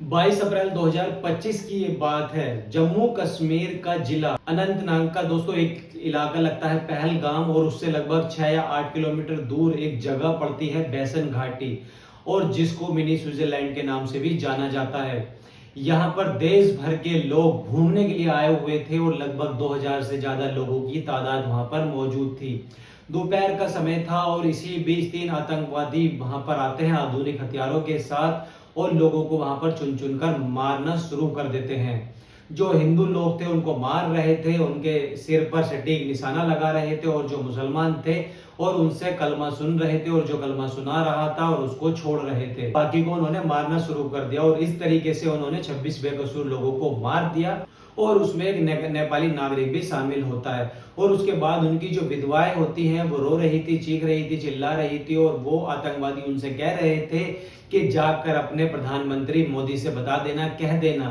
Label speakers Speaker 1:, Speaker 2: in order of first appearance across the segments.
Speaker 1: 22 अप्रैल 2025 की ये बात है। जम्मू कश्मीर का जिला अनंतनाग का दोस्तों एक इलाका लगता है पहलगाम, और उससे लगभग 6 या 8 किलोमीटर दूर एक जगह पड़ती है बैसन घाटी, और जिसको मिनी स्विट्जरलैंड के नाम से भी जाना जाता है। यहाँ पर देश भर के लोग घूमने के लिए आए हुए थे और लगभग 2000 से ज्यादा लोगों की तादाद वहां पर मौजूद थी। दोपहर का समय था और इसी बीच 3 आतंकवादी वहां पर आते हैं आधुनिक हथियारों के साथ, और लोगों को वहां पर चुन चुन कर मारना शुरू कर देते हैं। जो हिंदू लोग थे उनको मार रहे थे, उनके सिर पर सटीक निशाना लगा रहे थे, और जो मुसलमान थे और उनसे कलमा सुन रहे थे, और जो कलमा सुना रहा था और उसको छोड़ रहे थे, बाकी को उन्होंने मारना शुरू कर दिया। और इस तरीके से उन्होंने 26 बेकसूर लोगों को मार दिया, और उसमें एक नेपाली नागरिक भी शामिल होता है। और उसके बाद उनकी जो विधवाएं होती हैं वो रो रही थी, चीख रही थी, चिल्ला रही थी, और वो आतंकवादी उनसे कह रहे थे कि जाकर अपने प्रधानमंत्री मोदी से बता देना, कह देना।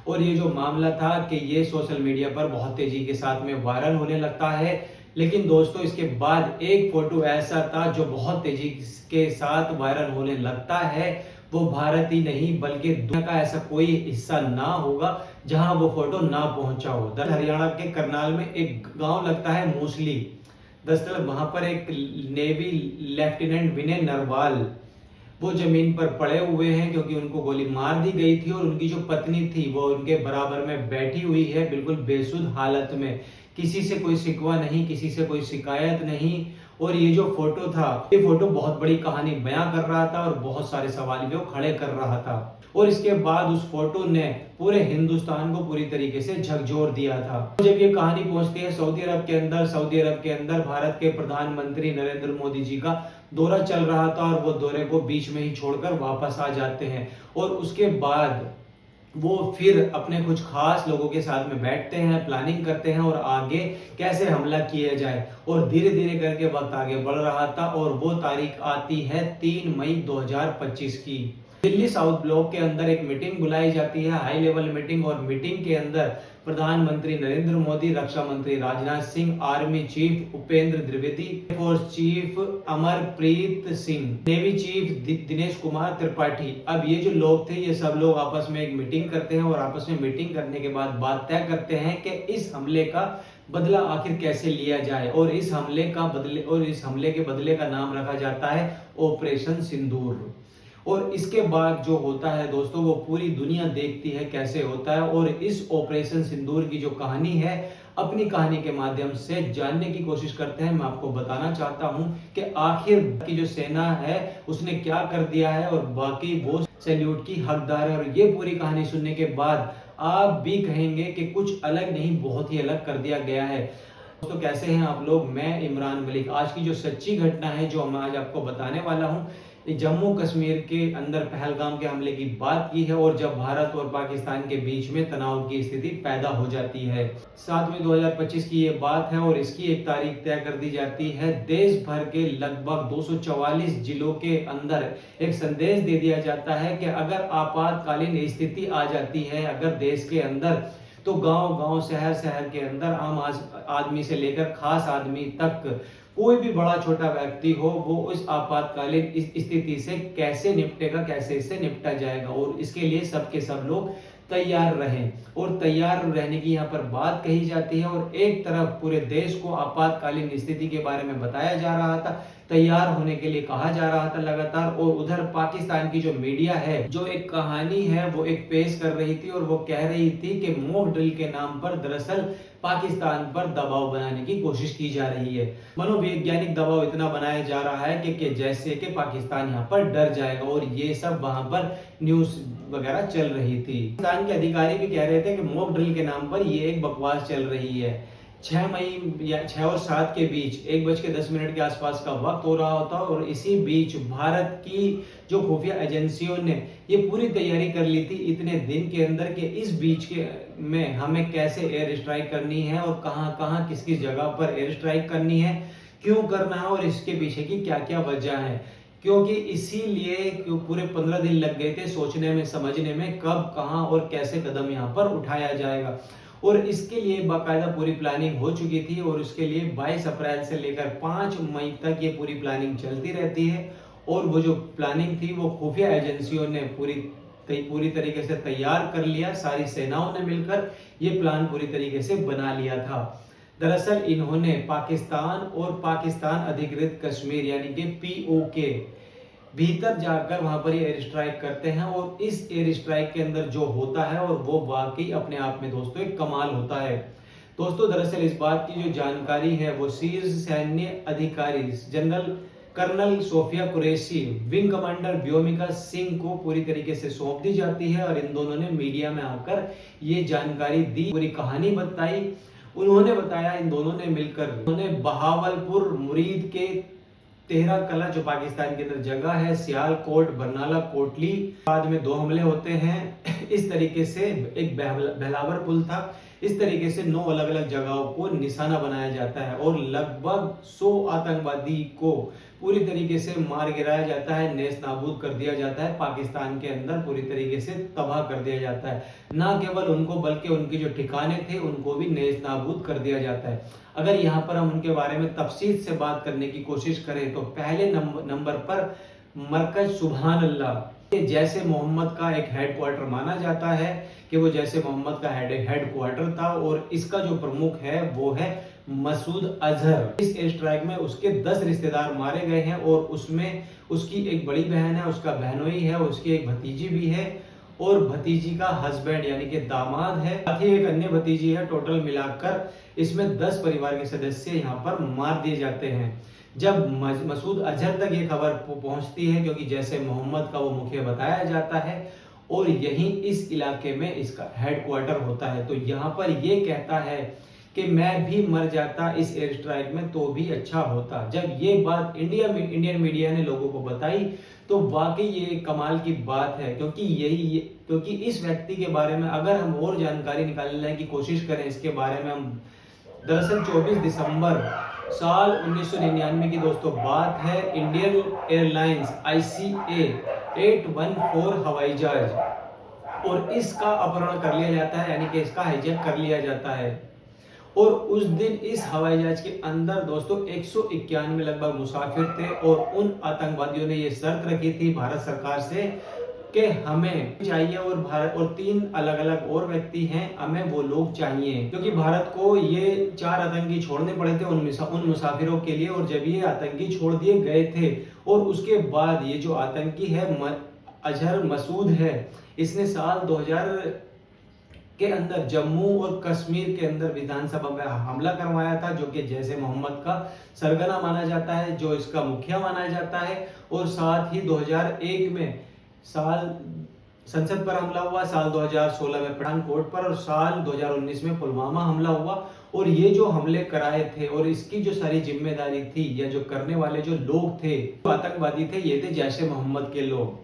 Speaker 1: और ये जो मामला था कि ये सोशल मीडिया पर बहुत तेजी के साथ में वायरल होने लगता है। लेकिन दोस्तों इसके बाद एक फोटो ऐसा था जो बहुत तेजी के साथ वायरल होने लगता है। वो भारत ही नहीं बल्कि दुनिया का ऐसा कोई हिस्सा ना होगा जहां वो फोटो ना पहुंचा हो। हरियाणा के करनाल में एक गांव लगता है मूसली। दरअसल वहां पर एक नेवी लेफ्टिनेंट विनय नरवाल वो जमीन पर पड़े हुए हैं, क्योंकि उनको गोली मार दी गई थी, और उनकी जो पत्नी थी वो उनके बराबर में बैठी हुई है बिल्कुल बेसुध हालत में। किसी से कोई शिकवा नहीं, किसी से कोई शिकायत नहीं। और ये जो फोटो था, ये फोटो बहुत बड़ी कहानी बयां कर रहा था और बहुत सारे सवाल भी वो खड़े कर रहा था। और इसके बाद उस फोटो ने पूरे हिंदुस्तान को पूरी तरीके से झकझोर दिया था। जब ये कहानी पहुंचती है सऊदी अरब के अंदर भारत के प्रधानमंत्री नरेंद्र मोदी जी का दौरा चल रहा था, और वो दौरे को बीच में ही छोड़कर वापस आ जाते हैं। और उसके बाद वो फिर अपने कुछ खास लोगों के साथ में बैठते हैं, प्लानिंग करते हैं और आगे कैसे हमला किया जाए। और धीरे धीरे करके वक्त आगे बढ़ रहा था, और वो तारीख आती है 3 मई 2025 की। दिल्ली साउथ ब्लॉक के अंदर एक मीटिंग बुलाई जाती है, हाई लेवल मीटिंग। और मीटिंग के अंदर प्रधानमंत्री नरेंद्र मोदी, रक्षा मंत्री Rajnath Singh, army chief Upendra Dwivedi, force chief Amarpreet Singh, navy chief Dinesh Kumar Tripathi. अब ये जो लोग थे ये सब लोग आपस में एक मीटिंग करते हैं, और आपस में मीटिंग करने के बाद बात तय करते हैं कि इस हमले का बदला आखिर कैसे लिया जाए। और इस हमले के बदले का नाम रखा जाता है ऑपरेशन सिंदूर। और इसके बाद जो होता है दोस्तों वो पूरी दुनिया देखती है कैसे होता है। और इस ऑपरेशन सिंदूर की जो कहानी है, अपनी कहानी के माध्यम से जानने की कोशिश करते हैं। मैं आपको बताना चाहता हूं कि आखिर की जो सेना है उसने क्या कर दिया है, और बाकी वो सैल्यूट की हकदार है। और ये पूरी कहानी सुनने के बाद आप भी कहेंगे कि कुछ अलग नहीं, बहुत ही अलग कर दिया गया है। दोस्तों कैसे हैं आप लोग? मैं इमरान मलिक। आज की जो सच्ची घटना है जो मैं आज आपको बताने वाला हूं, जम्मू कश्मीर के अंदर पहलगाम के हमले की बात की है, और जब भारत और पाकिस्तान के बीच में तनाव की स्थिति पैदा हो जाती है। 7 मई 2025 की ये बात है, और इसकी एक तारीख तय कर दी जाती है। देश भर के लगभग 244 जिलों के अंदर एक संदेश दे दिया जाता है कि अगर आपातकालीन स्थिति आ जाती है अगर देश के अंदर, तो गांव गांव, शहर शहर के अंदर आम आदमी से लेकर खास आदमी तक कोई भी बड़ा छोटा व्यक्ति हो, वो उस आपातकालीन स्थिति से कैसे निपटेगा, कैसे इससे निपटा जाएगा। और इसके लिए सबके सब लोग तैयार रहें, और तैयार रहने की यहाँ पर बात कही जाती है। और एक तरफ पूरे देश को आपातकालीन स्थिति के बारे में बताया जा रहा था, तैयार होने के लिए कहा जा रहा था लगातार। और उधर पाकिस्तान की जो मीडिया है जो एक कहानी है वो एक पेश कर रही थी, और वो कह रही थी कि मॉक ड्रिल के नाम पर दरअसल पाकिस्तान पर दबाव बनाने की कोशिश की जा रही है। मनोवैज्ञानिक दबाव इतना बनाया जा रहा है कि जैसे कि पाकिस्तान यहाँ पर डर जाएगा। और ये सब वहां पर न्यूज वगैरह चल रही थी। पाकिस्तान के अधिकारी भी कह रहे थे कि मॉक ड्रिल के नाम पर ये एक बकवास चल रही है। 6 मई या 6 और 7 के बीच 1:10 के आसपास का वक्त हो रहा होता, और इसी बीच भारत की जो खुफिया एजेंसियों ने ये पूरी तैयारी कर ली थी इतने दिन के अंदर कि इस बीच के में हमें कैसे एयर स्ट्राइक करनी है, और कहां कहां किस किस जगह पर एयर स्ट्राइक करनी है, क्यों करना है, और इसके पीछे की क्या क्या वजह है। क्योंकि इसीलिए पूरे 15 दिन लग गए थे सोचने में, समझने में कब, कहां और कैसे कदम यहाँ पर उठाया जाएगा। और इसके लिए बाकायदा पूरी प्लानिंग हो चुकी थी, और उसके लिए 22 अप्रैल से लेकर 5 मई तक ये पूरी प्लानिंग चलती रहती है। और वो जो प्लानिंग थी वो खुफिया एजेंसियों ने पूरी पूरी तरीके से तैयार कर लिया। सारी सेनाओं ने मिलकर ये प्लान पूरी तरीके से बना लिया था। दरअसल इन्होंने पाकिस्तान और पाकिस्तान अधिकृत कश्मीर यानी कि पीओके भीतर जाकर वहां पर एयर स्ट्राइक करते हैं, और इस एयर स्ट्राइक के अंदर जो होता है और वो वाकई अपने आप में दोस्तों एक कमाल होता है। दोस्तों दरअसल इस बात की जो जानकारी है वो शीर्ष सैन्य अधिकारी general colonel Sophia Qureshi wing commander Vyomika Singh को पूरी तरीके से सौंप दी जाती है, और इन दोनों ने मीडिया में आकर ये जानकारी दी, पूरी कहानी बताई। उन्होंने बताया, इन दोनों ने मिलकर उन्होंने बहावलपुर मुरीद के 13 कला जो पाकिस्तान के अंदर जगह है, सियालकोट, बरनाला, कोटली, बाद में 2 हमले होते हैं। इस तरीके से एक बहलावर पुल था। इस तरीके से 9 अलग अलग जगहों को निशाना बनाया जाता है और लगभग 100 आतंकवादी को पूरी तरीके से मार गिराया जाता है, नेस्त नाबूद कर दिया जाता है, पाकिस्तान के अंदर पूरी तरीके से तबाह कर दिया जाता है। ना केवल उनको बल्कि उनके जो ठिकाने थे उनको भी नेस्त नाबूद कर दिया जाता है। अगर यहाँ पर हम उनके बारे में तफसील से बात करने की कोशिश करें तो पहले नंबर पर मरकज सुभान अल्लाह, जैसे मोहम्मद का एक हेडक्वार्टर माना जाता है कि वो जैसे मोहम्मद का हेडक्वार्टर था, और इसका जो प्रमुख है वो है मसूद अजहर। इस एयर स्ट्राइक में उसके 10 रिश्तेदार मारे गए हैं, और उसमें उसकी एक बड़ी बहन है, उसका बहनोई है, उसकी एक भतीजी भी है, और भतीजी का हस्बैंड यानी कि दामाद है, साथ ही एक अन्य भतीजी है। टोटल मिलाकर इसमें 10 परिवार के सदस्य यहाँ पर मार दिए जाते हैं। जब मसूद अजहर तक ये खबर पहुंचती है, क्योंकि जैसे मोहम्मद का वो मुखिया बताया जाता है और यही इस इलाके में इसका हेडक्वार्टर होता है, तो यहाँ पर ये कहता है कि मैं भी मर जाता इस एयर स्ट्राइक में तो भी अच्छा होता। जब ये बात इंडियन मीडिया ने लोगों को बताई तो वाकई ये कमाल की बात है, क्योंकि इस व्यक्ति के बारे में अगर हम और जानकारी निकालने की कोशिश करें इसके बारे में, हम दरअसल 24 दिसंबर साल 1999 की दोस्तों बात है। इंडियन एयरलाइंस ICA 814 हवाई जहाज और इसका अपहरण कर लिया जाता है, यानी कि इसका हाईजैक कर लिया जाता है। और उस दिन इस हवाई जहाज के अंदर दोस्तों 191 लगभग मुसाफिर थे, और उन आतंकवादियों ने ये शर्त रखी थी भारत सरकार से कि हमें चाहिए, और भारत और 3 अलग अलग और व्यक्ति हैं, हमें वो लोग चाहिए, क्योंकि भारत को ये 4 आतंकी छोड़ने पड़े थे उन मुसाफिरों के लिए। और जब ये आतंकी छोड़ दिए गए थे और उसके बाद ये जो आतंकी है अजहर मसूद है, इसने साल 2000 के अंदर जम्मू और कश्मीर के अंदर विधानसभा में हमला करवाया था, जो कि जैसे मोहम्मद का सरगना माना जाता है, जो इसका मुखिया माना जाता है। और साथ ही 2001 में संसद पर हमला हुआ, साल 2016 में पठानकोट पर, और साल 2019 में पुलवामा हमला हुआ। और ये जो हमले कराए थे और इसकी जो सारी जिम्मेदारी थी, या जो करने वाले जो लोग थे, जो आतंकवादी थे, ये थे जैसे मोहम्मद के लोग।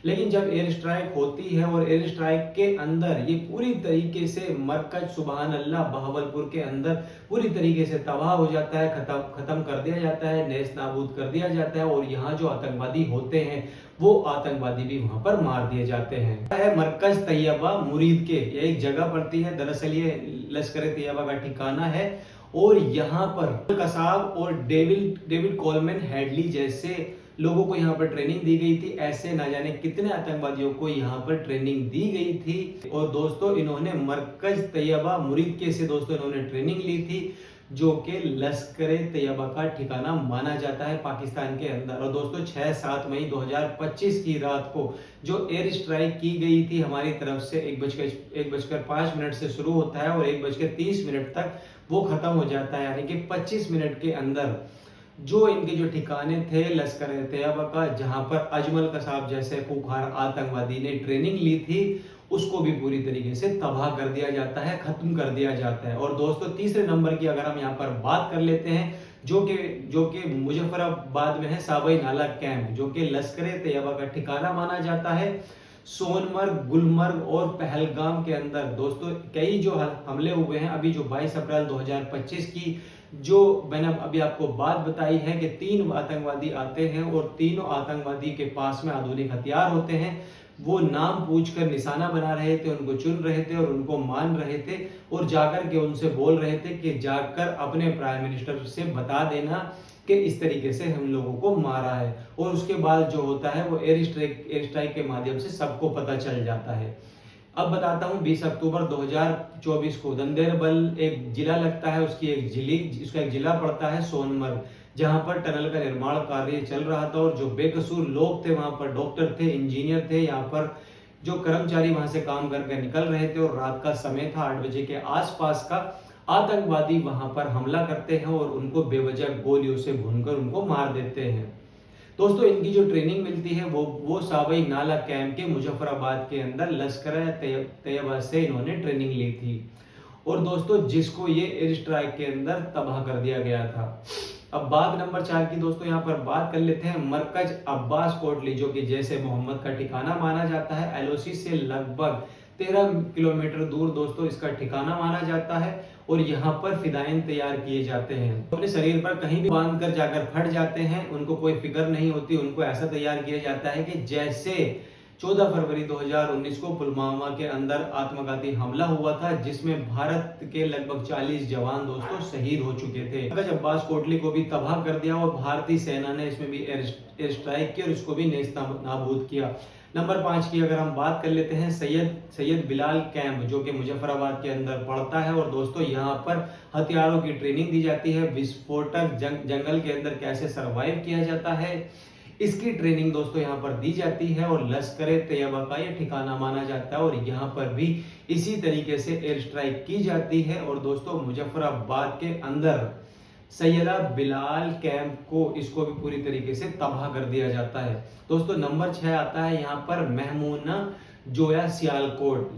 Speaker 1: लेकिन जब एयर स्ट्राइक होती है और एयर स्ट्राइक के अंदर ये पूरी तरीके से मरकज सुभान अल्लाह बहावलपुर के अंदर पूरी तरीके से तबाह हो जाता है, खत्म कर दिया जाता है, नेस्त नाबूद कर दिया जाता है, और यहाँ जो आतंकवादी होते हैं वो आतंकवादी भी वहां पर मार दिए जाते हैं। मरकज तैयबा मुरीद के ये एक जगह पड़ती है, दरअसल ये लश्कर तैयबा का ठिकाना है, और यहाँ पर कसाब और डेविड कोलमैन हेडली जैसे लोगों को यहाँ पर ट्रेनिंग दी गई थी। ऐसे ना जाने कितने आतंकवादियों को यहाँ पर ट्रेनिंग दी गई थी। और दोस्तों इन्होंने मरकज तैयबा मुरीद के से दोस्तों इन्होंने ट्रेनिंग ली थी, जो कि लश्कर तैयबा का ठिकाना माना जाता है पाकिस्तान के अंदर। और दोस्तों 6-7 मई 2025 की रात को जो एयर स्ट्राइक की गई थी हमारी तरफ से 1:05 से शुरू होता है और 1:30 तक वो खत्म हो जाता है, यानी कि 25 मिनट के अंदर जो इनके जो ठिकाने थे लश्कर तैयबा का, जहां पर अजमल कसाब जैसे खूंखार आतंकवादी ने ट्रेनिंग ली थी, उसको भी पूरी तरीके से तबाह कर दिया जाता है, खत्म कर दिया जाता है। और दोस्तों तीसरे नंबर की अगर हम यहाँ पर बात कर लेते हैं, जो कि मुजफ्फराबाद में है साबई नाला कैंप, जो कि लश्कर तैयबा का ठिकाना माना जाता है। सोनमर्ग, गुलमर्ग और पहलगाम के अंदर दोस्तों कई जो हमले हुए हैं। अभी जो 22 अप्रैल 2025 की जो मैंने अभी आपको बात बताई है कि 3 आतंकवादी आते हैं और तीनों आतंकवादी के पास में आधुनिक हथियार होते हैं, वो नाम पूछकर निशाना बना रहे थे, उनको चुन रहे थे और उनको मान रहे थे, और जाकर के उनसे बोल रहे थे कि जाकर अपने प्राइम मिनिस्टर से बता देना कि इस तरीके से हम लोगों को मारा है। और उसके बाद जो होता है वो एयर स्ट्राइक के माध्यम से सबको पता चल जाता है। अब बताता हूँ 20 अक्टूबर 2024 को दंदेरबल एक जिला लगता है, उसका एक जिला पड़ता है सोनमर्ग, जहां पर टनल का निर्माण कार्य चल रहा था और जो बेकसूर लोग थे वहां पर डॉक्टर थे, इंजीनियर थे, यहाँ पर जो कर्मचारी वहां से काम करके निकल रहे थे और रात का समय था 8 बजे के आसपास का, आतंकवादी वहां पर हमला करते हैं और उनको बेवजह गोलियों से भूनकर उनको मार देते हैं। दोस्तों इनकी जो ट्रेनिंग मिलती है वो सावई नाला कैंप के मुजफ्फराबाद के अंदर लश्कर तैयबा से इन्होंने ट्रेनिंग ली थी और दोस्तों जिसको ये एयर स्ट्राइक के अंदर तबाह कर दिया गया था। अब बात नंबर 4 की दोस्तों यहाँ पर बात कर लेते हैं मरकज अब्बास कोटली, जो कि जैसे मोहम्मद का ठिकाना माना जाता है। एलओसी से लगभग 13 किलोमीटर दूर दोस्तों इसका ठिकाना माना जाता है और यहाँ पर फिदाइन तैयार किए जाते हैं। अपने शरीर पर कहीं भी बांध कर जाकर फट जाते हैं, उनको कोई फिक्र नहीं होती, उनको ऐसा तैयार किया जाता है कि जैसे 14 फरवरी 2019 को पुलवामा के अंदर आत्मघाती हमला हुआ था, जिसमें भारत के लगभग 40 जवान दोस्तों शहीद हो चुके थे। अब्बास कोटली को भी तबाह कर दिया और भारतीय सेना ने इसमें भी एयर स्ट्राइक की और इसको भी नेस्तनाबूद किया। नंबर 5 की अगर हम बात कर लेते हैं सैयद बिलाल कैंप, जो कि मुजफ्फराबाद के अंदर पड़ता है और दोस्तों यहाँ पर हथियारों की ट्रेनिंग दी जाती है। विस्फोटक जंगल के अंदर कैसे सरवाइव किया जाता है, इसकी ट्रेनिंग दोस्तों यहाँ पर दी जाती है और लश्कर तैयबा का यह ठिकाना माना जाता है और यहाँ पर भी इसी तरीके से एयर स्ट्राइक की जाती है। और दोस्तों मुजफ्फराबाद के अंदर सैयदा बिलाल कैंप को इसको भी पूरी तरीके से तबाह कर दिया जाता है। दोस्तों नंबर 6 आता है यहाँ पर महमूना जोया सियालकोट,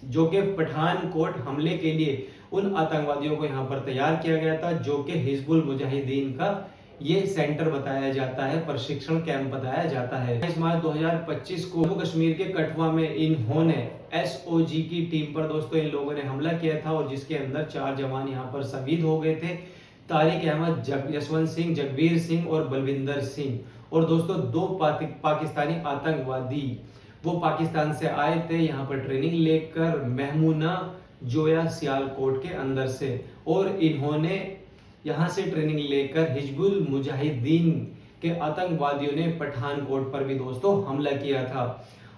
Speaker 1: जो कि पठानकोट हमले के लिए उन आतंकवादियों को यहाँ पर तैयार किया गया था, जो कि हिजबुल मुजाहिदीन का ये सेंटर बताया जाता है, प्रशिक्षण कैंप बताया जाता है। 22 मार्च 2025 को जम्मू कश्मीर के कठुआ में इन्होंने एसओजी की टीम पर दोस्तों इन लोगों ने हमला किया था और जिसके अंदर 4 जवान यहाँ पर शहीद हो गए थे, तारिक अहमद, यशवंत सिंह, जगबीर सिंह और बलविंदर सिंह। और दोस्तों 2 पाकिस्तानी आतंकवादी वो पाकिस्तान से आए थे यहाँ पर ट्रेनिंग लेकर महमूना जोया सियालकोट के अंदर से, और इन्होंने यहाँ से ट्रेनिंग लेकर हिजबुल मुजाहिदीन के आतंकवादियों ने पठानकोट पर भी दोस्तों हमला किया था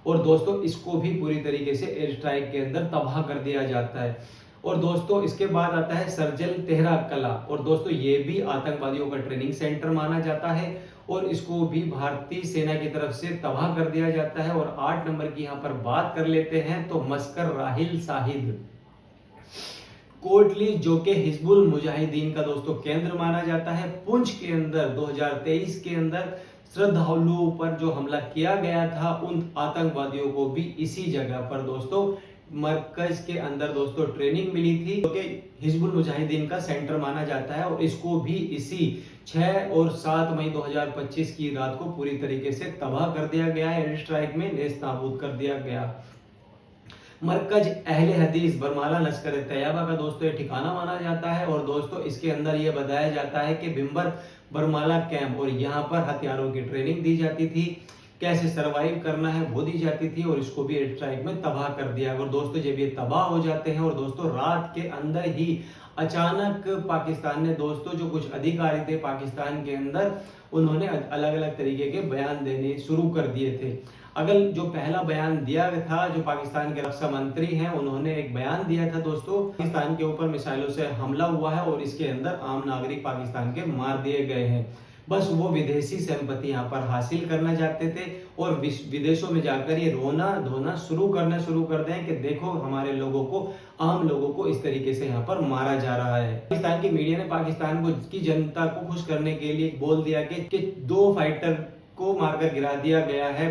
Speaker 1: और दोस्तों इसको भी पूरी तरीके से एयर स्ट्राइक के अंदर तबाह कर दिया जाता है। और दोस्तों इसके बाद आता है सर्जल तेहरा कला, और दोस्तों ये भी आतंकवादियों का ट्रेनिंग सेंटर माना जाता है और इसको भी भारतीय सेना की तरफ से तबाह कर दिया जाता है। और 8 नंबर की यहाँ पर बात कर लेते हैं तो मस्कर राहिल साहिद कोटली, जो कि हिजबुल मुजाहिदीन का दोस्तों केंद्र माना जाता है। पुंछ के अंदर 2023 के अंदर श्रद्धालुओं पर जो हमला किया गया था, उन आतंकवादियों को भी इसी जगह पर दोस्तों मरकज के अंदर दोस्तों ट्रेनिंग मिली थी, जो कि हिजबुल मुजाहिदीन का सेंटर माना जाता है और इसको भी इसी 6 और 7 मई 2025 की रात को पूरी तरीके से तबाह कर दिया गया है, एयर स्ट्राइक में नेस्तनाबूद कर दिया गया। मरकज अहले हदीस बरमाला लश्कर तैयबा का दोस्तों ये ठिकाना माना जाता है और दोस्तों इसके अंदर ये बताया जाता है कि बिम्बर बरमाला कैंप, और यहाँ पर हथियारों की ट्रेनिंग दी जाती थी, कैसे सरवाइव करना है वो दी जाती थी और इसको भी एयर स्ट्राइक में तबाह कर दिया। और दोस्तों जब ये तबाह हो जाते हैं और दोस्तों रात के अंदर ही अचानक पाकिस्तान ने दोस्तों जो कुछ अधिकारी थे पाकिस्तान के अंदर, उन्होंने अलग अलग तरीके के बयान देने शुरू कर दिए थे। अगर जो पहला बयान दिया था, जो पाकिस्तान के रक्षा मंत्री हैं, उन्होंने एक बयान दिया था दोस्तों, पाकिस्तान के ऊपर मिसाइलों से हमला हुआ है और इसके अंदर आम नागरिक पाकिस्तान के मार दिए गए हैं। बस वो विदेशी संपत्ति यहाँ पर हासिल करना चाहते थे और विदेशों में जाकर ये रोना धोना शुरू कर दें कि देखो हमारे लोगों को, आम लोगों को इस तरीके से यहाँ पर मारा जा रहा है। पाकिस्तान की मीडिया ने पाकिस्तान को की जनता को खुश करने के लिए बोल दिया कि 2 फाइटर को मारकर गिरा दिया गया है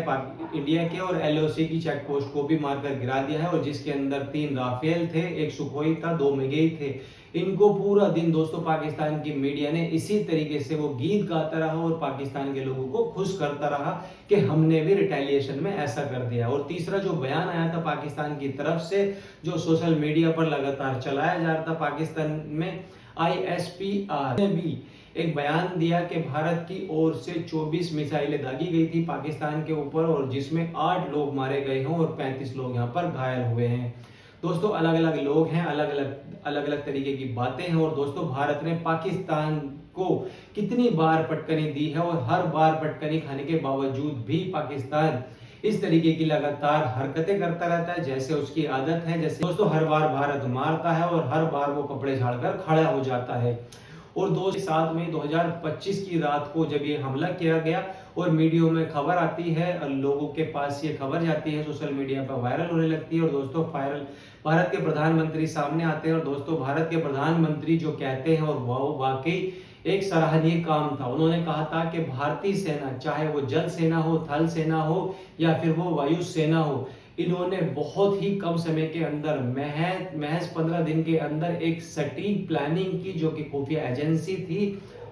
Speaker 1: इंडिया के, और एलओसी की चेक पोस्ट को भी मारकर गिरा दिया है, और जिसके अंदर 3 राफेल थे, 1 सुखोई था, 2 मेगई थे। इनको पूरा दिन दोस्तों पाकिस्तान की मीडिया ने इसी तरीके से वो गीत गाता रहा और पाकिस्तान के लोगों को खुश करता रहा कि हमने भी रिटेलिएशन में ऐसा कर दिया। और तीसरा जो बयान आया था पाकिस्तान की तरफ से, जो सोशल मीडिया पर लगातार चलाया जा रहा था पाकिस्तान में, ISPR ने भी एक बयान दिया कि भारत की ओर से 24 मिसाइलें दागी गई थी पाकिस्तान के ऊपर और जिसमें 8 लोग मारे गए हैं और 35 लोग यहाँ पर घायल हुए हैं। दोस्तों अलग अलग लोग हैं, अलग अलग तरीके की बातें हैं और दोस्तों भारत ने पाकिस्तान को कितनी बार पटकनी दी है और हर बार पटकनी खाने के बावजूद भी पाकिस्तान इस तरीके की लगातार हरकतें करता रहता है जैसे उसकी आदत है। जैसे दोस्तों हर बार भारत मारता है और हर बार वो कपड़े झाड़कर खड़ा हो जाता है। और 7 मई 2025 की रात को जब ये हमला किया गया और मीडिया में खबर आती है और लोगों के पास ये खबर जाती है, सोशल मीडिया पर वायरल होने लगती है और दोस्तों भारत के प्रधानमंत्री सामने आते हैं और दोस्तों भारत के प्रधानमंत्री जो कहते हैं और वो वाकई एक सराहनीय काम था। उन्होंने कहा था कि भारतीय सेना, चाहे वो जल सेना हो, थल सेना हो या फिर वो वायु सेना हो, इन्होंने बहुत ही कम समय के अंदर महज 15 दिन के अंदर एक सटीक प्लानिंग की, जो कि खुफिया एजेंसी थी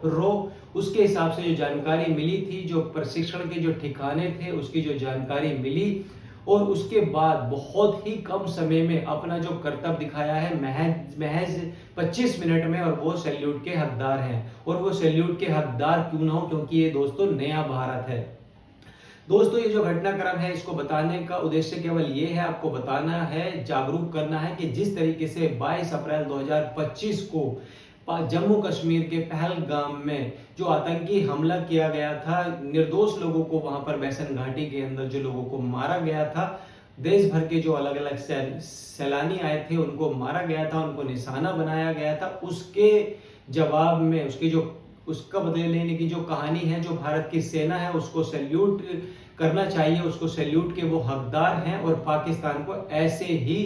Speaker 1: रो, उसके हिसाब से जो जानकारी मिली थी, जो प्रशिक्षण के जो ठिकाने थे उसकी जो जानकारी मिली, और उसके बाद बहुत ही कम समय में अपना जो कर्तव्य दिखाया है महज 25 मिनट में, और वो सैल्यूट के हकदार हैं। और वो सैल्यूट के हकदार क्यों ना हो, क्योंकि ये दोस्तों नया भारत है। दोस्तों ये जो घटनाक्रम है इसको बताने का उद्देश्य केवल ये है, आपको बताना है, जागरूक करना है कि जिस तरीके से 22 अप्रैल 2025 को जम्मू कश्मीर के पहलगाम में जो आतंकी हमला किया गया था, निर्दोष लोगों को वहां पर बैसन घाटी के अंदर जो लोगों को मारा गया था, देश भर के जो अलग अलग सैलानी आए थे उनको मारा गया था, उनको निशाना बनाया गया था। उसके जवाब में उसका बदले लेने की जो कहानी है, जो भारत की सेना है उसको सैल्यूट करना चाहिए, उसको सैल्यूट के वो हकदार हैं और पाकिस्तान को ऐसे ही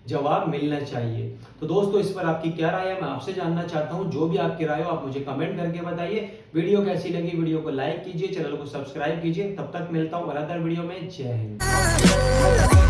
Speaker 1: जवाब मिलना चाहिए। तो दोस्तों इस पर आपकी क्या राय है, मैं आपसे जानना चाहता हूं। जो भी आपकी राय हो आप मुझे कमेंट करके बताइए। वीडियो कैसी लगी, वीडियो को लाइक कीजिए, चैनल को सब्सक्राइब कीजिए। तब तक मिलता हूं अनदर वीडियो में। जय हिंद।